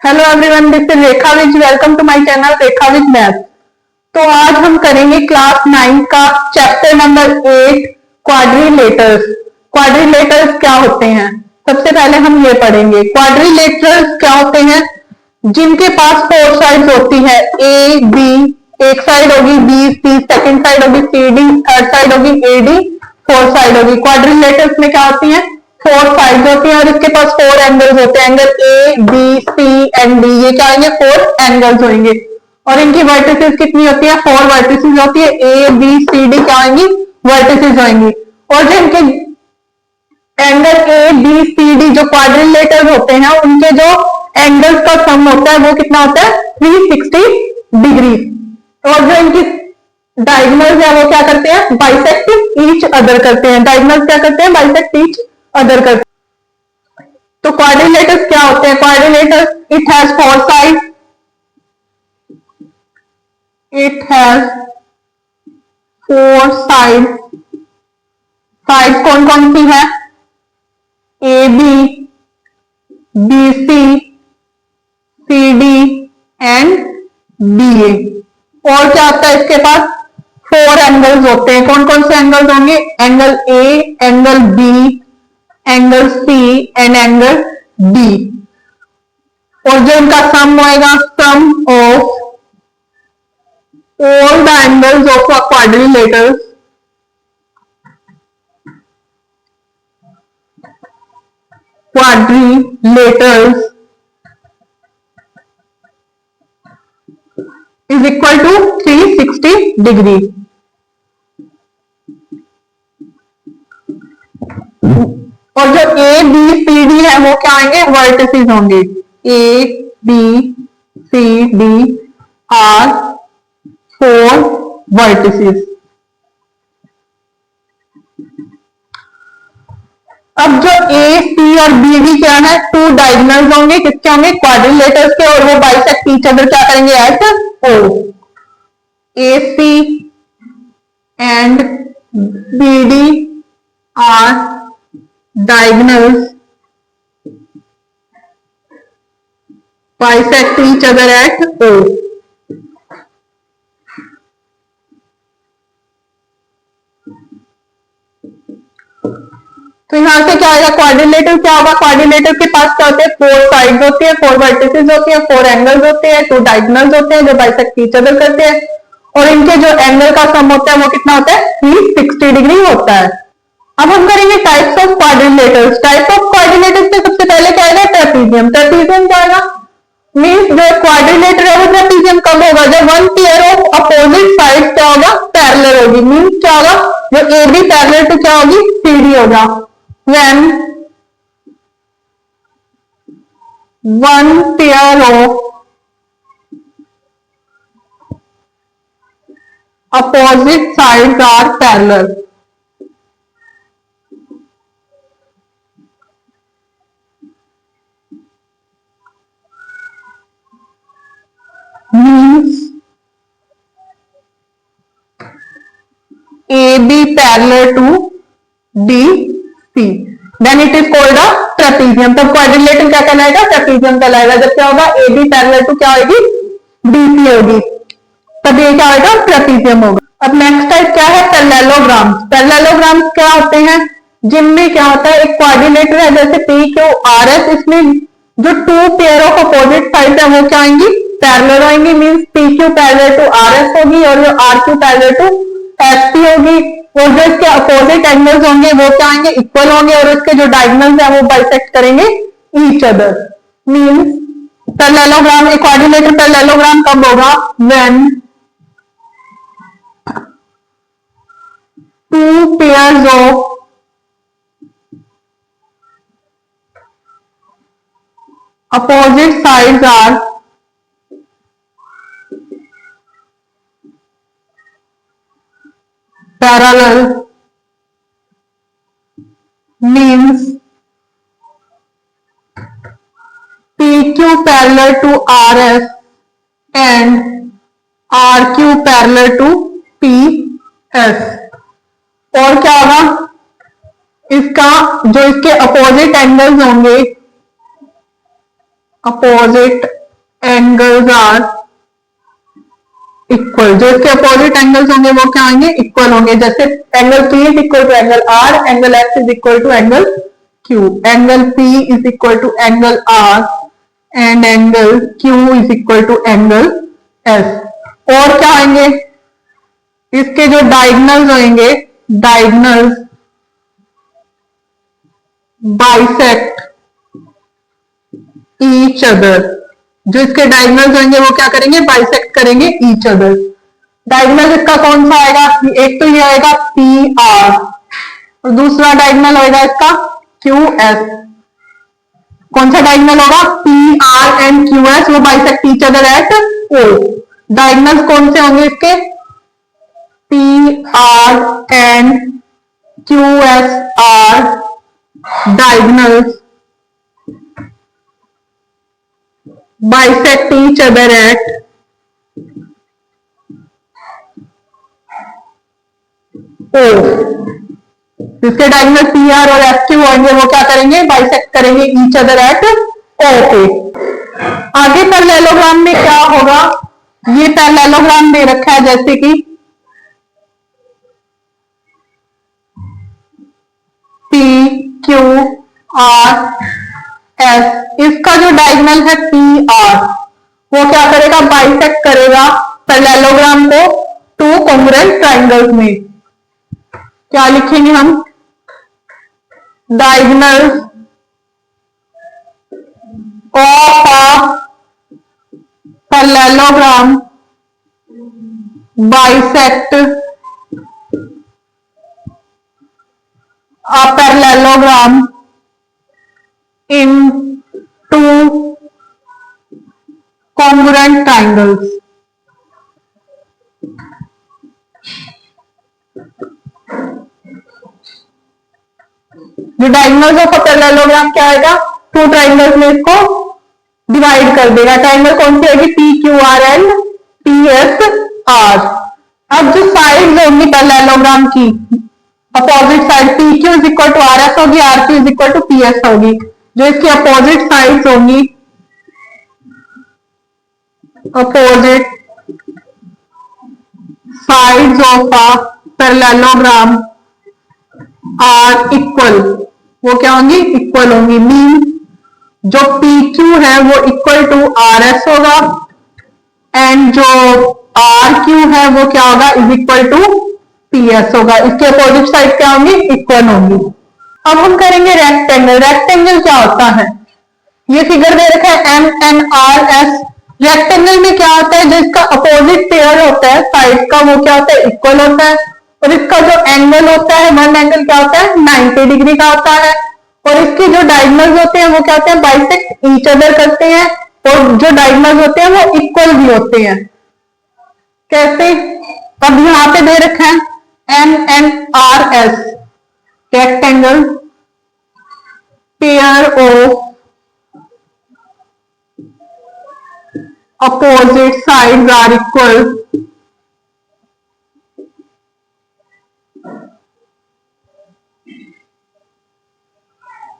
Hello everyone, this is Rekha Vij. Welcome to my channel Rekha Vij math. तो आज हम करेंगे क्लास 9 का चैप्टर नंबर 8 क्वाड्रिलेटर्स। क्वाड्रिलेटर्स क्या होते हैं, सबसे पहले हम ये पढ़ेंगे। क्वाड्रिलेटर्स क्या होते हैं? जिनके पास फोर साइड्स होती है, ए बी, एक साइड होगी बी सी, सेकंड साइड होगी सी डी, थर्ड साइड होगी ए डी, फोर्थ साइड होगी। क्वाड्रिलेटर्स में क्या होती है? फोर साइड्स होती है और इसके पास फोर एंगल्स होते हैं। Angle A B C and D, ये क्या होंगे? फोर एंगल्स होंगे। और इनकी वर्टिसेस कितनी होती है? फोर वर्टिसेस होती है। ए बी सी डी क्या होंगी? वर्टिसेस होंगी। और जो इनके angle A B C D जो क्वाड्रिलेटर्स होते हैं, उनके जो एंगल्स का सम होता है वो कितना होता है? 360 डिग्री। और जो इनकी डायगोनल्स है वो क्या करते हैं? बाइसेक्ट ईच अदर करते हैं। डायगोनल्स क्या करते हैं? बाइसेक्ट ईच अदर करते हैं। तो क्वाड्रिलेटर्स क्या होते हैं? Quadrilaterals, it has four side, it has four side. Side कौन कौन सी है? A B, B C, C D and B A. और क्या होता है इसके पास? फोर एंगल्स होते हैं। कौन कौन से एंगल्स होंगे? Angle A, angle B, angle C and angle D. और जो इनका सम होएगा, sum of all the angles of a quadrilateral is equal to 360 degree। और जो ए बी सी डी है वो क्या आएंगे? वर्टिसेस होंगे। A B C D are four vertices. अब जो ए सी और बी डी क्या है? टू डायगोनल्स होंगे। किसके होंगे? क्वाड्रिलेटर्स के। और वो बाइसेक्ट ईच अदर क्या करेंगे? At O. A C and B D are diagonals bisect each other at O। तो यहां से क्या आएगा? क्वाड्रिलेटर क्या होगा? क्वाड्रिलेटर के पास क्या होते हैं? फोर साइड्स होती है, फोर वर्टिसेस होती है, फोर एंगल्स होते हैं, टू डायगोनल्स होते हैं जो बाइसेक्ट ईच अदर करते हैं। और इनके जो एंगल का सम होता है वो कितना होता है? 360 डिग्री होता है। अब हम करेंगे types of quadrilaterals. Type of quadrilaterals में सबसे पहले क्या आएगा? ट्रेपीजियम। ट्रेपीजियम क्या आएगा? मीन्स जो क्वाड्रिलेटर है वो ट्रेपीजियम कब होगा? जब one pair of opposite side क्या होगा? पैरेलल होगी। मीन्स क्या होगा? जो ए बी पैरेलल टू क्या होगी? सी डी होगा। When one pair of opposite sides are parallel, means AB parallel to DC, then it is called a trapezium। तब क्वाड्रिलेटर क्या कहलाएगा? ट्रेपीजियम कहलाएगा। जब क्या होगा? AB पैरेलल टू क्या होगी? DC होगी, तब ये क्या होगा? ट्रेपीजियम होगा। अब नेक्स्ट टाइप क्या है? पैरेललोग्राम। पैरेललोग्राम क्या होते हैं? जिनमें क्या होता है? एक क्वाड्रिलेटर है जैसे पी क्यू आर एस, इसमें जो two pair of opposite side है वो क्या आएंगी? पैरेलल आएंगी। Means P Q parallel to R S होगी और जो R Q parallel to S P होगी। और जो इसके अपोजिट एंगल्स होंगे वो क्या आएंगे? इक्वल होंगे। और इसके जो डायगोनल्स है वो बाइसेक्ट करेंगे ईच अदर। मींस पैरेललोग्राम, एक क्वाड्रिलेटर पैरेललोग्राम कब होगा? When two pairs of opposite sides are parallel, means PQ parallel to RS and RQ parallel to PS। और क्या होगा? इसका जो इसके अपोजिट एंगल्स होंगे, अपोजिट एंगल्स आर इक्वल। जो इसके अपोजिट एंगल्स होंगे वो क्या होंगे, इक्वल होंगे। जैसे angle P is equal to angle R, angle F is equal to angle Q, angle P is equal to angle R and angle Q is equal to angle S। और क्या होंगे, इसके जो डायगनल्स होंगे, diagonals bisect each other. जो इसके diagonals होंगे वो क्या करेंगे, बाइसेक्ट करेंगे ईच अदर। डायगनल इसका कौन सा आएगा, एक तो ये आएगा पी आर और दूसरा डायगनल होगा इसका क्यू एस। कौन सा डायगनल होगा, P R and Q S, वो bisect each other at O. Diagonals कौन से होंगे इसके, P R and Q S are diagonals bisect each other at O। जिसके डायगोनल पी आर और एफ क्यू होंगे वो क्या करेंगे, बाइसेक्ट करेंगे ईच अदर एट ओ पे। आगे पैरेललोग्राम में क्या होगा, ये पैरेललोग्राम दे रखा है जैसे कि पी क्यू आर एस, इसका जो डायगोनल है पी आर वो क्या करेगा, बाइसेक्ट करेगा पैरेललोग्राम को टू कॉन्ग्रुएंट ट्राइंगल्स में। क्या लिखेंगे हम, diagonal of a parallelogram bisect a parallelogram in two congruent triangles। जो डायगोनल्स ऑफ अ पैरेललोग्राम क्या आएगा, टू ट्राइंगल्स में इसको डिवाइड कर देगा। ट्राइंगल कौन सी आएगी, P Q R and P S R. अब जो साइड्स होंगी पैरेललोग्राम की, opposite side P Q is equal to R S होगी, R Q is equal to P S होगी। जो इसकी अपोजिट साइड्स होंगी, opposite sides of a parallelogram are equal, वो क्या होंगी, इक्वल होंगी। मीन जो पी क्यू है वो इक्वल टू आर एस होगा एंड जो आर क्यू है वो क्या होगा, is equal to P S होगा। इसके अपोजिट साइड क्या होंगी, इक्वल होंगी। अब हम करेंगे रेक्टेंगल। रेक्टेंगल क्या होता है, ये फिगर दे रखा है M N R S. Rectangle में क्या होता है, जो इसका अपोजिट पेयर होता है साइड का वो क्या होता है, इक्वल होता है। और इसका जो एंगल होता है, वन एंगल क्या होता है, 90 डिग्री का होता है। और इसके जो डायगोनल्स होते हैं वो क्या होते हैं, बाइसेक्ट ईच अदर करते हैं। और जो डायगोनल्स होते हैं वो इक्वल भी होते हैं। कैसे, अब यहां पे दे रखा है M N R S, rectangle pair of opposite sides are equal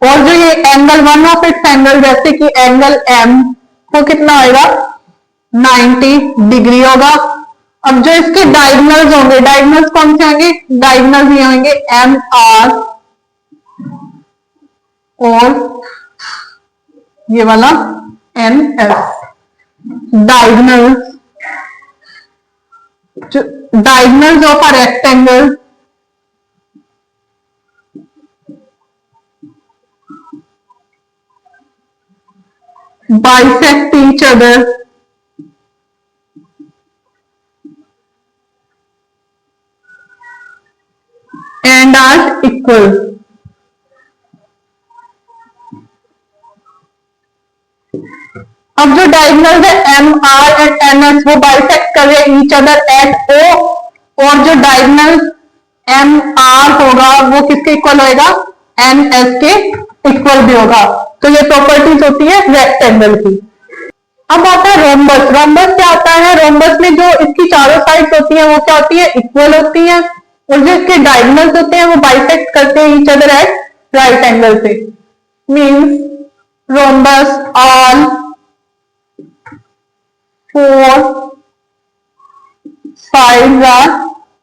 और जो ये angle one of its angle, जैसे कि एंगल एम वो कितना होगा, 90 डिग्री होगा। अब जो इसके डायगोनल्स होंगे, डायगोनल्स कौन से होंगे, डायगोनल्स ये होंगे एम आर और ये वाला N S. Diagonals of a rectangle bisect each other and are equal। अब जो डायगोनल है M R and N S वो बाइसेक्ट कर रहे ईच अदर एट ओ। और जो डायगोनल एम आर होगा वो किसके इक्वल होगा, एन एस के इक्वल भी होगा। तो ये प्रॉपर्टीज होती है रेक्टेंगल की। अब आता है रोम्बस। रोम्बस क्या होता है, रोम्बस में जो इसकी चारों साइड्स होती हैं वो क्या होती है, इक्वल होती हैं। और जो इसके डायगोनल्स होते हैं वो बाइसेक्ट करते हैं each other at right angle से। Means rhombus all 4 sides are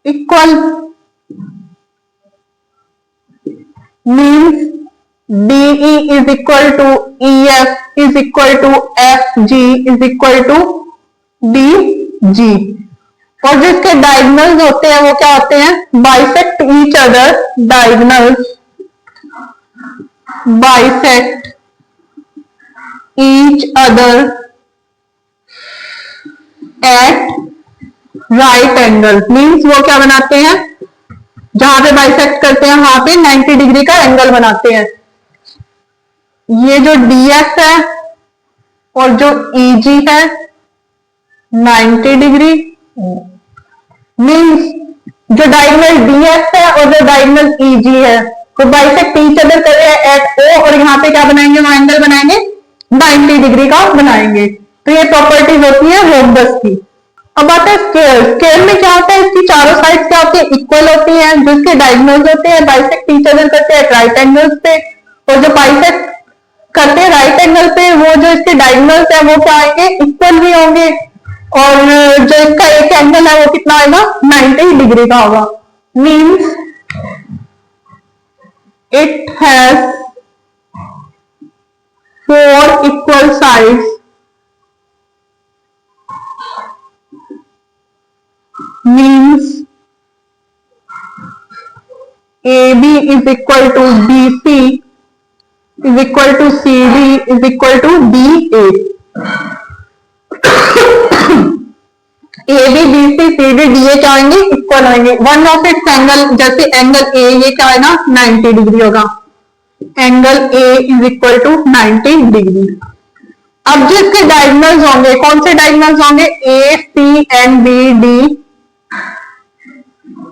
equal, means DE is equal to EF is equal to FG is equal to DG। और जो इसके डायगोनल्स होते हैं वो क्या होते हैं, bisect each other, diagonals bisect each other at right angle, means वो क्या बनाते हैं, जहां पे बाइसेक्ट करते हैं वहां पे 90 डिग्री का एंगल बनाते हैं। ये जो DF है और जो EG है 90 डिग्री, मीन्स जो डायगोनल DF है और जो डायगोनल EG है वो बाइसेक्ट ईच अदर कर रहे हैं एट O, और यहाँ पे क्या बनाएंगे, वो एंगल बनाएंगे 90 डिग्री का बनाएंगे। तो ये प्रॉपर्टीज होती है रोम्बस की। अब आता है स्क्वायर। स्क्वायर में क्या होता है, इसकी चारों साइड्स क्या होती है, इक्वल होती हैं, जो इसके डायगोनल्स होते हैं बाइसेक्ट ईच अदर करते हैं राइट एंगल्स पे, और जो बाइसेक्ट करते हैं राइट एंगल पे वो जो इसके डायगोनल्स है वो क्या आएंगे, इक्वल भी होंगे, और जो इसका एक एंगल है वो कितना आएगा, 90 डिग्री का होगा। Means it has 4 equal sides, means AB is equal to BC is equal to CD is equal to DA। AB, BC, CD, DA क्या आएंगे, इक्वल आएंगे। वन ऑफ इट्स एंगल, जैसे एंगल A ये क्या है ना 90 डिग्री होगा, angle A is equal to 90 degree. अब जिसके डायगोनल्स होंगे, कौन से डायगोनल्स होंगे, AC and BD,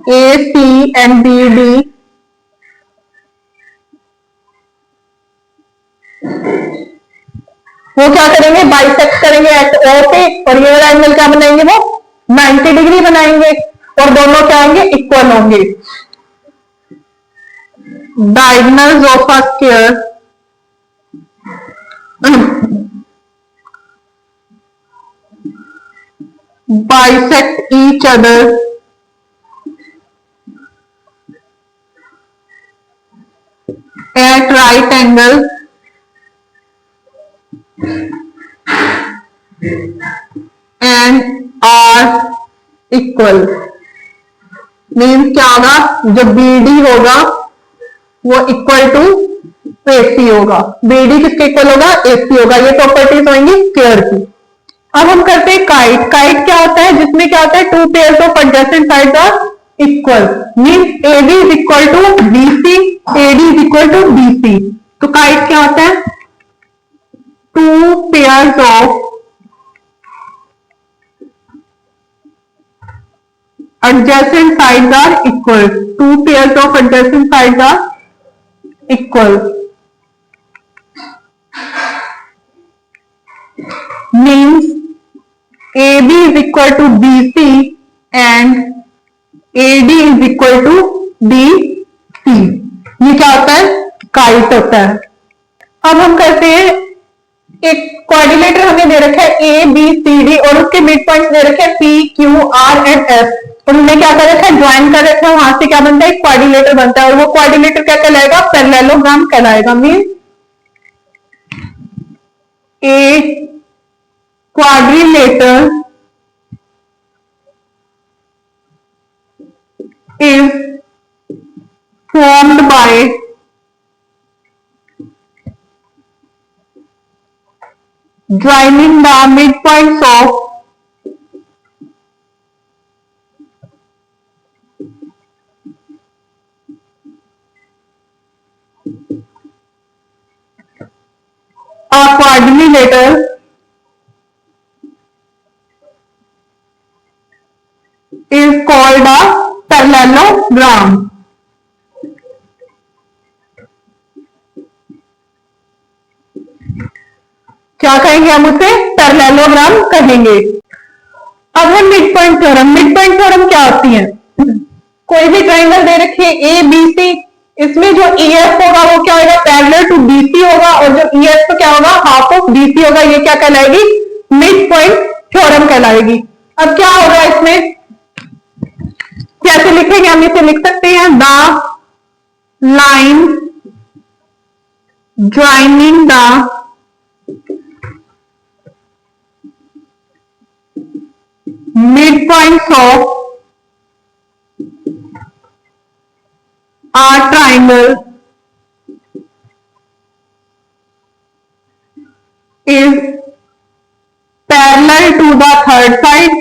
AC and BD वो क्या करेंगे, बाइसेक्ट करेंगे एट O पे, और ये वाला एंगल क्या बनाएंगे, वो 90 डिग्री बनाएंगे, और दोनों क्या होंगे, इक्वल होंगे। Diagonals of a square bisect each other at right angle and are equal। Means क्या होगा, जो BD होगा वो इक्वल टू AC होगा, BD किसके इक्वल होगा, AC होगा। ये प्रॉपर्टीज होंगी स्क्वायर की। अब हम करते हैं काइट। काइट क्या होता है, जिसमें क्या होता है, 2 pairs of adjacent sides are equal, means AB is equal to BC, AD is equal to BC। तो काइट क्या होता है, 2 pairs of adjacent sides are equal, 2 pairs of adjacent sides are equal, means AB is equal to BC and AD is equal to BC। ये क्या होता है, kite होता है। अब हम करते हैं, एक कोऑर्डिनेटर हमें दे रखा है A B C D और उसके मिड पॉइंट्स दे रखे हैं P Q R and S, और हमने क्या कर रखा है, ज्वाइन कर रखा है, वहां से क्या बनता है, एक कोऑर्डिनेटर बनता है, और वो कोऑर्डिनेटर क्या कहलाएगा, पैरेललोग्राम कहलाएगा। Means A quadrilateral is formed by joining the midpoints of a quadrilateral is called a parallelogram। क्या कहेंगे हम उसे, पैरेललोग्राम कहेंगे। अब है mid point theorem. Mid point theorem क्या होती है, कोई भी ट्रायंगल दे रखे ए बी सी, इसमें जो EF होगा वो क्या होगा, पैरेलल टू BC होगा, और जो EF तो क्या होगा, हाफ ऑफ BC होगा। ये क्या कहलाएगी, मिड पॉइंट थ्योरम कहलाएगी। अब क्या होगा इसमें, कैसे लिखेंगे हम इसे, लिख सकते हैं the line joining the midpoints of a triangle is parallel to the third side,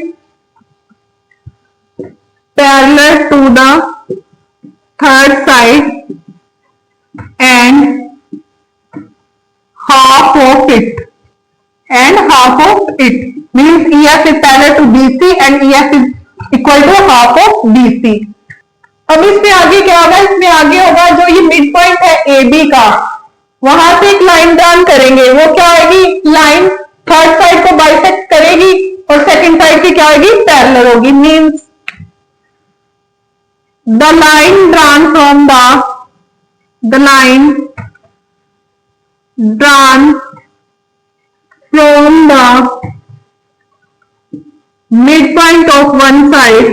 parallel to the third side and half of it, and half of it means EF is parallel to BC and EF is equal to half of BC। अब इसमें आगे क्या होगा, इसमें आगे होगा जो ये मिड पॉइंट है AB का, वहां से एक लाइन ड्रॉ करेंगे, वो क्या होगी, लाइन थर्ड साइड को बाइसेक्ट करेगी और सेकंड साइड की क्या होगी, पैरेलल होगी। Means the line drawn from the line drawn from the midpoint of one side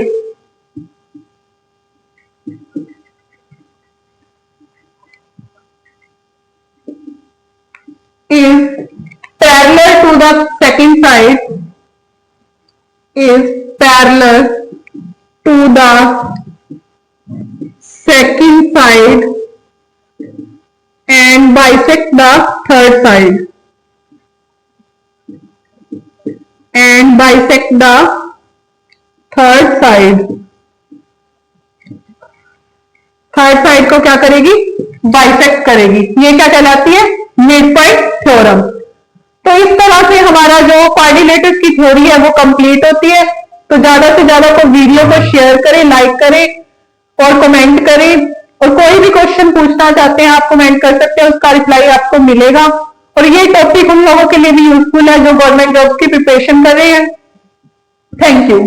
is parallel to the second side, is parallel to the second side and bisect the third side, and bisect the third side, third side को क्या करेगी, bisect करेगी। ये क्या कहलाती है, mid point theorem. तो इस तरह से हमारा जो क्वाड्रिलेटरल्स की थ्योरी है वो कंप्लीट होती है। तो ज्यादा से ज्यादा को वीडियो को शेयर करें, लाइक करें और कमेंट करें, और कोई भी क्वेश्चन पूछना चाहते हैं आप कमेंट कर सकते हैं, उसका रिप्लाई आपको मिलेगा। और ये टॉपिक उन लोगों के लिए भी यूजफुल है जो गवर्नमेंट जॉब की प्रिपरेशन कर रहे हैं। Thank you.